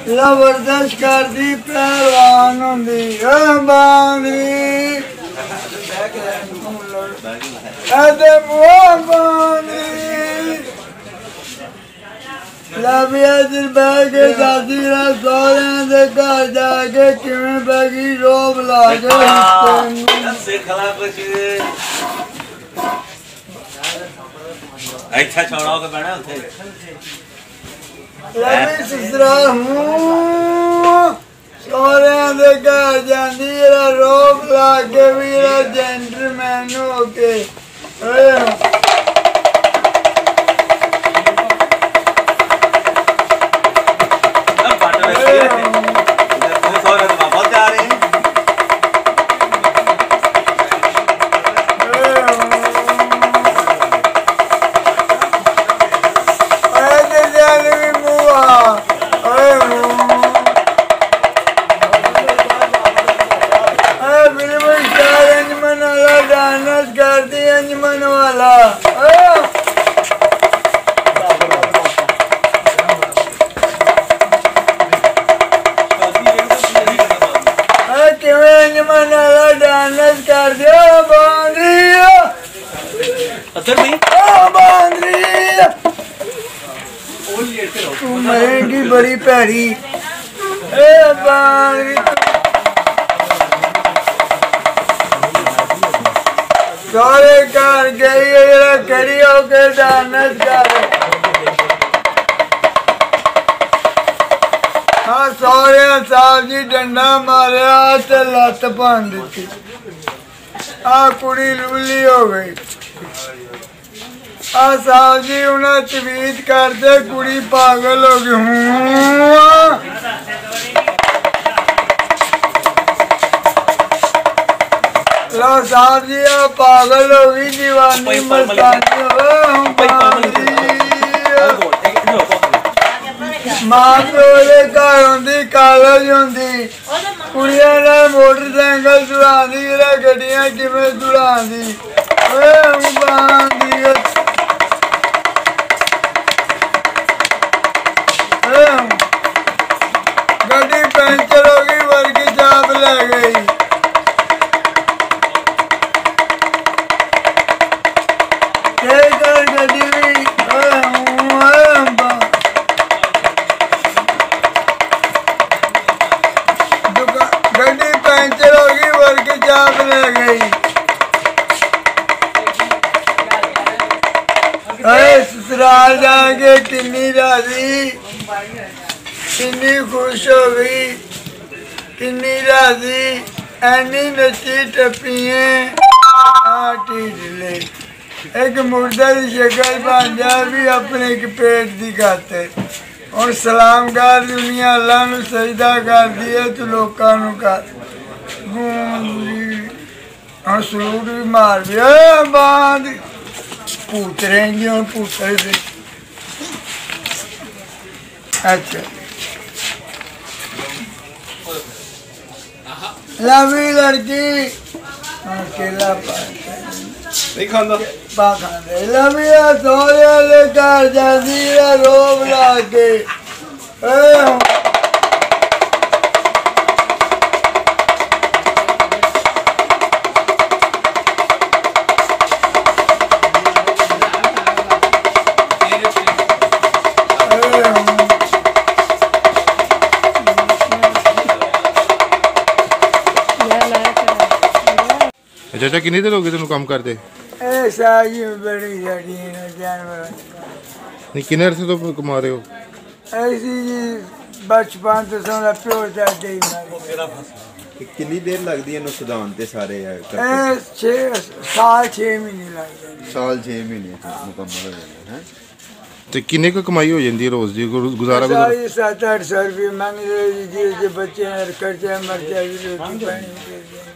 जबरदस्त करती पहलवान होंदी बांदी लबिया बह के दादी सौरिया के घर जाके किवें बैगी रोब ला के अच्छा छोड़ा होगा बैठा उठे लबी सिसरा सौरिया के घर जाती रोब ला के भी जेंटलमैन हो के करती अंजमन वाला अंजमन वाला डांस कर दिया बांद्री तू मरेंगी बड़ी पैरी बांद्री सारे घर गई खड़ी होकर डांस कर हाँ सौरे साहब जी डंडा मारिया तो लत भन दी आ कुड़ी लूली हो गई आ साहब जी उन्हें तवीज करते कुड़ी पागल हो गई लो साहब जी पागल हो गई दीवानी मस्तानी मां प्यो दे घर होंदी कॉलेज होंदी कुड़ियां ने मोटरसाइकिल चलांदी गड्डियां किवें चलांदी गड्डी पंचर हो गई वर्गी चाप ले गई गड्डी पंचर हो गई वर्ग चाप ले गई ससुराल जाके किन्नी राजी किन्नी खुश हो गई किन्नी राजी एनी नची टप्पिए ढीले एक मुर्दा की शक्ल बन जाए भी अपने एक पेट की खातिर और सलाम कर दुनिया अल्लाह नू सजदा कर दिए तू लोकां नू कर और सलूट भी मार भी बांध पूत रहेंगे और पूतर से अच्छा लवी लड़की अकेला नहीं खाना पा खाने लमिया सोया ले घर जाती रोब ला के चाचा कितनी देर हो गई तेन काम करते नहीं किन्ने अरसे तो कमा रहे हो ऐसी जी बचपन तो सोना प्यो चाचे कितनी देर लगती है सुधान ते सारे साल 6 महीने लग जाते साल 6 महीने मुकम्मल हो जाते हैं तो किन्ने को कमाई हो जाती है रोज की गुजारा 700-800 रुपये मंग रहे जी बच्चे खर्चा मर्चा भी रोटी पानी